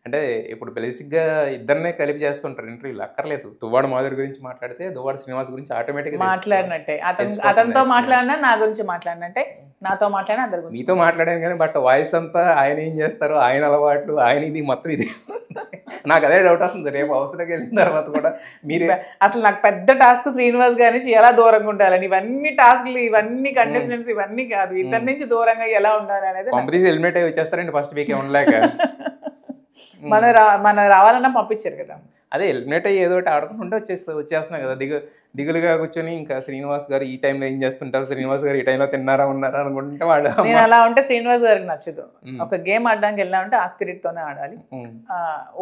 అంటే ఇప్పుడు బేసిక్‌గా ఇద్దరినే కలిపి చేస్తుంటారు ఇంటర్వ్యూలు. అక్కర్లేదు. దువ్వాడ మాధురి గురించి మాట్లాడితే, దువ్వాడ శ్రీనివాస్ గురించి ఆటోమేటిక్‌గా మాట్లాడినట్టే. తెలిసిపోతుంది అతనితో యాక్చువల్‌గా. మాట్లాడినా, నా గురించి మాట్లాడినట్టే. నాతో మాట్లాడినా అందరి గురించి. మీతో మాట్లాడాను గానీ, బట్ వాయిస్ అంతా ఆయన ఏం చేస్తారు, ఆయన అలవాట్లు, ఆయన ఇది మొత్తం ఇది. నాకు అదే డౌట్ వస్తుంది. రేపు హౌస్‌లోకి వెళ్ళిన తర్వాత కూడా మీరే అసలు నాకు పెద్ద టాస్క్ శ్రీనివాస్ గారి నుంచి ఎలా దూరంగా ఉండాలని, ఇవన్నీ టాస్క్‌లు, ఇవన్నీ కంటెస్టెంట్స్ ఇవన్నీ కాదు. ఇతని నుంచి దూరంగా ఎలా ఉండాలి అనేది కొంపదీసి ఎలిమినేట్ అయ్యి వచ్చేస్తారండి ఫస్ట్ వీకే ఉండలేక. మన రావాలన్నా పంపించారు కదా. అదే ఎలిమినేట్ అయ్యి ఏదో ఒకటి ఆడుకుంటుంటే వచ్చేస్తున్నాయి కదా. దిగులుగా కూర్చొని ఇంకా శ్రీనివాస్ గారు ఈ టైంలో ఏం చేస్తుంటారు, శ్రీనివాస్ గారు ఈ టైంలో తిన్నారా ఉన్నారా అనుకుంటే వాళ్ళు నేను అలా ఉంటే శ్రీనివాస్ గారికి నచ్చదు. ఒక గేమ్ ఆడడానికి వెళ్ళామంటే ఆ స్పిరిట్ తోనే ఆడాలి.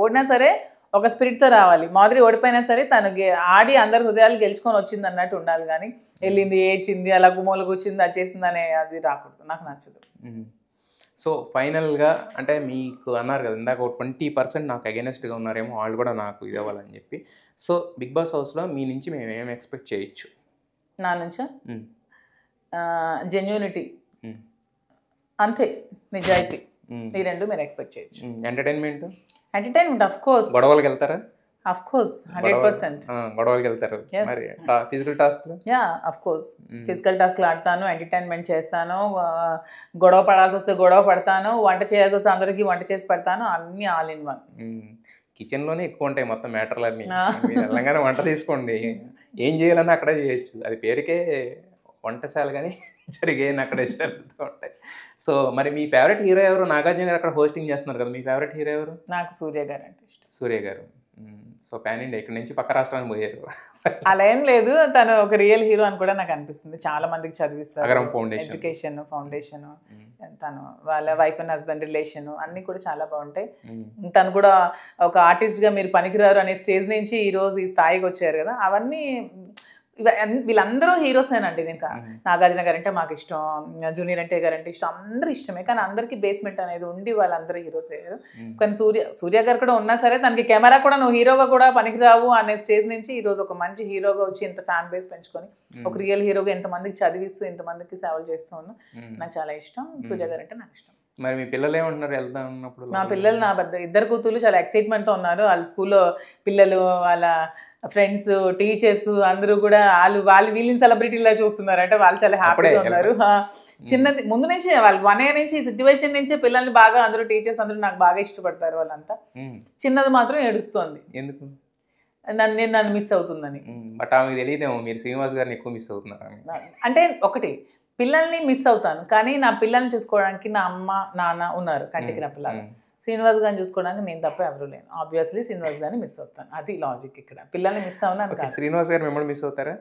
ఓడినా సరే ఒక స్పిరిట్ తో రావాలి. మాధురి ఓడిపోయినా సరే తను ఆడి అందరి హృదయాలు గెలుచుకొని వచ్చింది అన్నట్టు ఉండాలి. కానీ వెళ్ళింది, ఏడ్చింది, అలా గుమ్మలు కూర్చింది, అది చేసింది అనే అది రాకూడదు. నాకు నచ్చదు. సో ఫైనల్గా అంటే మీకు అన్నారు కదా ఇందాక 20% నాకు అగెనెస్ట్గా ఉన్నారేమో, వాళ్ళు కూడా నాకు ఇది అవ్వాలని చెప్పి. సో బిగ్ బాస్ హౌస్లో మీ నుంచి మేము ఏం ఎక్స్పెక్ట్ చేయొచ్చు? నా నుంచా జెన్యూనిటీ, అంతే, నిజాయితీ, ఈ రెండు మీరు ఎక్స్పెక్ట్ చేయొచ్చు. Entertainment of course. గొడవలకి వెళ్తారా? Of course 100%. గొడవలకి వెళ్తారు. మరి ఫిజికల్ టాస్క్లు? Yeah of course. ఫిజికల్ టాస్క్లు ఆడతాను, ఎంటర్టైన్మెంట్ చేస్తాను, గొడవ పడాల్సి వస్తే గొడవ పడతాను, వంట చేయాల్సి వస్తే అందరికీ వంట చేసి పెడతాను, అన్నీ ఆల్ ఇన్ వన్. కిచెన్లోనే ఎక్కువ ఉంటాయి మొత్తం మ్యాటర్లన్నీ. మీరు వెళ్ళంగానే వంట తీసుకోండి, ఏం చేయాలన్నా అక్కడే చేయొచ్చు. అది పేరుకే వంటశాల కానీ జరిగేయని అక్కడే జరుగుతూ ఉంటాయి. సో మరి మీ ఫేవరెట్ హీరో ఎవరు? నాగార్జున గారు అక్కడ హోస్టింగ్ చేస్తున్నారు కదా, మీ ఫేవరెట్ హీరో ఎవరు? నాకు సూర్య గారు అంటే ఇష్టం. సూర్య గారు. సో పాన్ ఇండియా ఇక్కడ నుంచి పక్క రాష్ట్రానికి పోయారు. అలా ఏం లేదు, తను ఒక రియల్ హీరో అని కూడా నాకు అనిపిస్తుంది. చాలా మందికి చదివిస్తారు, అగరం ఫౌండేషన్, ఎడ్యుకేషన్ ఫౌండేషన్, తను వాళ్ళ వైఫ్ అండ్ హస్బెండ్ రిలేషన్ అన్నీ కూడా చాలా బాగుంటాయి. తను కూడా ఒక ఆర్టిస్ట్గా మీరు పనికిరారు అనే స్టేజ్ నుంచి ఈరోజు ఈ స్థాయికి వచ్చారు కదా, అవన్నీ వీళ్ళందరూ హీరోసేనండి. నేను నాగార్జున గారు అంటే మాకు ఇష్టం, జూనియర్ ఎన్టీఆర్ గారు అంటే ఇష్టం, అందరూ ఇష్టమే. కానీ అందరికీ బేస్మెంట్ అనేది ఉండి వాళ్ళందరూ హీరోస్ అయ్యారు. కానీ సూర్య గారు కూడా ఉన్నా సరే తనకి కెమెరా కూడా నువ్వు హీరోగా కూడా పనికిరావు అనే స్టేజ్ నుంచి ఈరోజు ఒక మంచి హీరోగా వచ్చి ఇంత ఫ్యాన్ బేస్ పెంచుకొని ఒక రియల్ హీరోగా ఎంతమందికి చదివిస్తూ ఎంతమందికి సేవలు చేస్తూ ఉన్నా నాకు చాలా ఇష్టం. సూర్య గారు అంటే నాకు ఇష్టం. మరి మీ పిల్లలు ఏమంటున్నారు వెళ్తా ఉన్నప్పుడు? నా పిల్లలు, నా ఇద్దరు కూతుర్లు చాలా ఎక్సైట్మెంట్తో ఉన్నారు. వాళ్ళ స్కూల్లో పిల్లలు, వాళ్ళ ఫ్రెండ్స్, టీచర్స్ అందరూ కూడా వాళ్ళు వీళ్ళని సెలబ్రిటీలా చూస్తున్నారు. అంటే వాళ్ళు చాలా హ్యాపీగా ఉన్నారు. చిన్నది ముందు నుంచే వాళ్ళు 1 year నుంచి ఈ సిచ్యువేషన్ నుంచే పిల్లల్ని బాగా అందరూ టీచర్స్ అందరూ నాకు బాగా ఇష్టపడతారు. వాళ్ళంతా చిన్నది మాత్రం ఏడుస్తోంది, ఎందుకు? నన్ను మిస్ అవుతుందని. బట్ ఆమెకు తెలియదేమో మీరు శ్రీనివాస్ గారిని ఎక్కువ మిస్ అవుతున్నారని. అంటే ఒకటి పిల్లల్ని మిస్ అవుతాను, కానీ నా పిల్లల్ని చూసుకోవడానికి నా అమ్మ నాన్న ఉన్నారు కంటికి రెప్పలాగా. శ్రీనివాస్ గారిని చూసుకోవడానికి నేను తప్ప ఎవరు లేను. ఆబ్వియస్లీ శ్రీనివాస్ గారిని మిస్ అవుతాను, అది లాజిక్. ఇక్కడ పిల్లల్ని మిస్ అవునా? శ్రీనివాస్ గారు మిమ్మల్ని మిస్ అవుతారా?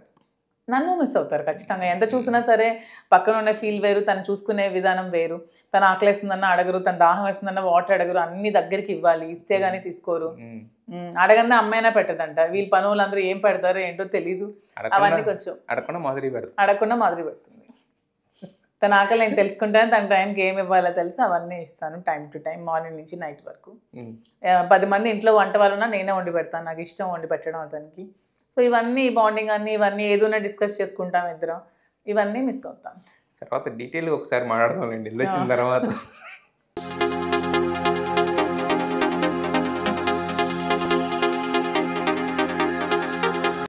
నన్ను మిస్ అవుతారు ఖచ్చితంగా. ఎంత చూసినా సరే పక్కన ఉన్న ఫీల్ వేరు, తను చూసుకునే విధానం వేరు. తను ఆకలేస్తుందన్న అడగరు, తను దాహం వేస్తుందన్న వాటర్ అడగరు, అన్ని దగ్గరికి ఇవ్వాలి, ఇస్తే గానీ తీసుకోరు. అడగన్నా అమ్మాయినా పెట్టదంట. వీళ్ళ పనులందరూ ఏం పెడతారో ఏంటో తెలీదు. అవన్నీ కొంచెం అడగకుండా మాదిరి పెడుతుంది. తన ఆకలి నేను తెలుసుకుంటాను, తన టైంకి ఏమి ఇవ్వాలో తెలుసు, అవన్నీ ఇస్తాను టైం టు టైం, మార్నింగ్ నుంచి నైట్ వరకు. 10 మంది ఇంట్లో వంట వాళ్ళున్నా నేనే వండి పెడతాను, నాకు ఇష్టం వండి పెట్టడం అతనికి. సో ఇవన్నీ బాండింగ్ అన్నీ ఇవన్నీ ఏదైనా డిస్కస్ చేసుకుంటాం ఇద్దరం, ఇవన్నీ మిస్ అవుతాం. తర్వాత డీటెయిల్గా ఒకసారి మాట్లాడదాం వెళ్ళి వచ్చిన తర్వాత.